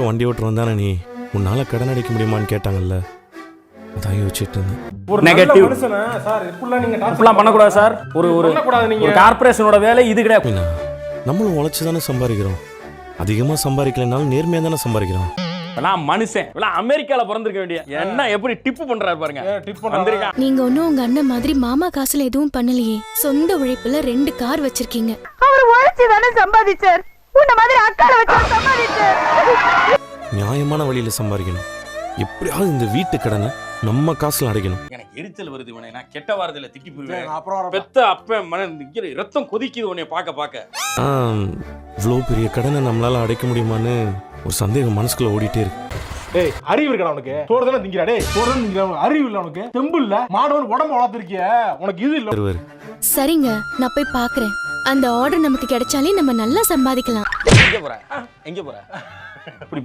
வண்டி ஓட்டுற வந்தானே நீ உன்னால கடன் அடைக்க முடியுமான்னு கேட்டாங்கல்ல, அதான் யோசிச்சுட்டு இருந்தேன். ஒரு நெகட்டிவ் மனுஷனா சார் இப்படிலாம் நீங்க இப்படிலாம் பண்ணக்கூடாது சார். ஒரு ஒரு பண்ணக்கூடாது நீங்க. ஒரு கார்பரேஷனோட வேலை இது கிடையாது. மீனா, நம்மளும் உழைச்சு தானே சம்பாதிக்கிறோம். அதிகமாக சம்பாதிக்கலைனாலும் நேர்மையாக தானே சம்பாதிக்கிறோம். எல்லாம் மனுஷன் எல்லாம் அமெரிக்கால பிறந்திருக்க வேண்டிய என்ன எப்படி டிப்பு பண்றாரு பாருங்க. டிப் பண்ணா வந்திருக்கான். நீங்க ஒன்னும் உங்க அண்ணன் மாதிரி மாமா காசுல எதுவும் பண்ணலையே. சொந்த உழைப்புல 2 கார் வச்சிருக்கீங்க. அவர் உழைச்சு தானே சம்பாதிச்சார். உன்ன மாதிரி அக்கால வச்சு சம்பாதிச்சார். நியாயமான வழியில சம்பாதிக்கணும். எப்படியாவது இந்த வீட்டு கடனை நம்ம காசுல அடைக்கணும். எனக்கு எரிச்சல் வருது இவனை. நான் கெட்ட வாரத்துல திக்கி போயிருவேன். அப்புறம் பெத்த அப்ப மன ரத்தம் கொதிக்குது உன்னை பார்க்க. இவ்வளோ பெரிய கடனை நம்மளால அடைக்க முடியுமான்னு ஒரு சந்தேகம் மனசுக்குள்ள ஓடிட்டே இருக்கு. டேய் அறிவு இருக்கடா உனக்கு. சோறு தானே திங்கிறா. டேய் சோறு தானே திங்கிறா. அறிவு இல்ல உனக்கு. தெம்பு இல்ல. மாடவன் உடம்பு வளர்த்திருக்கிய. உனக்கு இது இல்ல. வருவாரு. சரிங்க, நான் போய் பாக்குறேன். அந்த ஆர்டர் நமக்கு கிடைச்சாலே நம்ம நல்லா சம்பாதிக்கலாம். எங்க போற இப்படி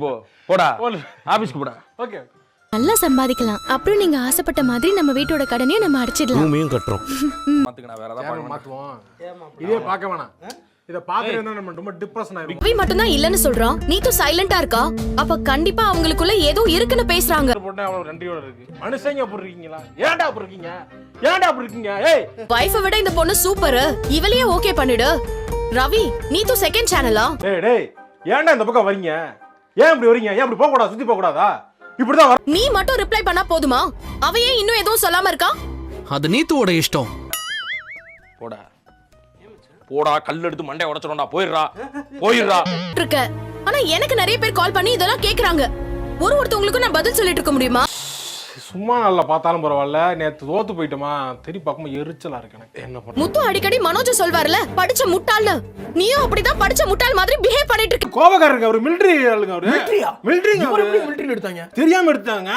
போடா ஆபீஸ்க்கு போடா. ஓகே நல்லா சம்பாதிக்கலாம். அப்புறம் நீங்க ஆசைப்பட்ட மாதிரி நம்ம வீட்டோட கடனையும் நம்ம அடைச்சிடலாம். ரூமையும் கட்டுறோம். மாத்துக்கடா வேற ஏதாவது மாத்துவோம். இதே பார்க்க வேணாம். இத பாக்குறேன்னா நம்ம ரொம்ப டிப்ரஷன் ஆயிரும். ரவி மட்டும் தான் இல்லன்னு சொல்றான். நீத்து சைலண்டா இருக்கா. அப்ப கண்டிப்பா அவங்களுக்குள்ள ஏதோ இருக்குன்னு பேசுறாங்க. போட்டா அவ்வளவு நன்றியோட இருக்கு. மனுஷங்க அப்படி இருக்கீங்களா? ஏன்டா அப்படி இருக்கீங்க? ஏன்டா அப்படி இருக்கீங்க? ஏய் வைஃபை விட இந்த பொண்ணு சூப்பர். இவளையே ஓகே பண்ணிடு. ரவி, நீத்து செகண்ட் சேனலா? டேய் டேய் ஏன்டா இந்த பக்கம் வரீங்க? ஏன் இப்படி வரீங்க? ஏன் இப்படி போக கூடாது? சுத்தி போக கூடாதா? இப்படிதான் வர. நீ மட்டும் ரிப்ளை பண்ணா போதுமா? அவ ஏன் இன்னும் எதுவும் சொல்லாம இருக்கா? அது நீத்துவோட இஷ்டம். போடா கல் எடுத்து மண்டைய உடைச்சிடும்டா. போயிடுறா. இருக்க. ஆனா எனக்கு நிறைய பேர் கால் பண்ணி இதெல்லாம் கேக்குறாங்க. ஒருத்தவங்களுக்கும் நான் பதில் சொல்லிட்டு இருக்க முடியுமா? சும்மா நல்லா பார்த்தாலும் பரவாயில்ல. நேத்து தோத்து போயிட்டோமா, திருப்பி பார்க்கும்போது எரிச்சலா இருக்கு எனக்கு. என்ன பண்ண? முத்து அடிக்கடி மனோஜ் சொல்வார்ல, படிச்ச முட்டாள்னு. நீயும் அப்படிதான் படிச்ச முட்டாள் மாதிரி பிஹேவ் பண்ணிட்டு இருக்க. கோபக்காரருக்கு அவரு மிலிட்டரி ஆளுங்க. அவரு மிலிட்டரியா? மிலிட்டரிங்க. இவரை அவரு எப்படி மிலிட்டரியில எடுத்தாங்க? தெரியாம எடுத்தாங்க.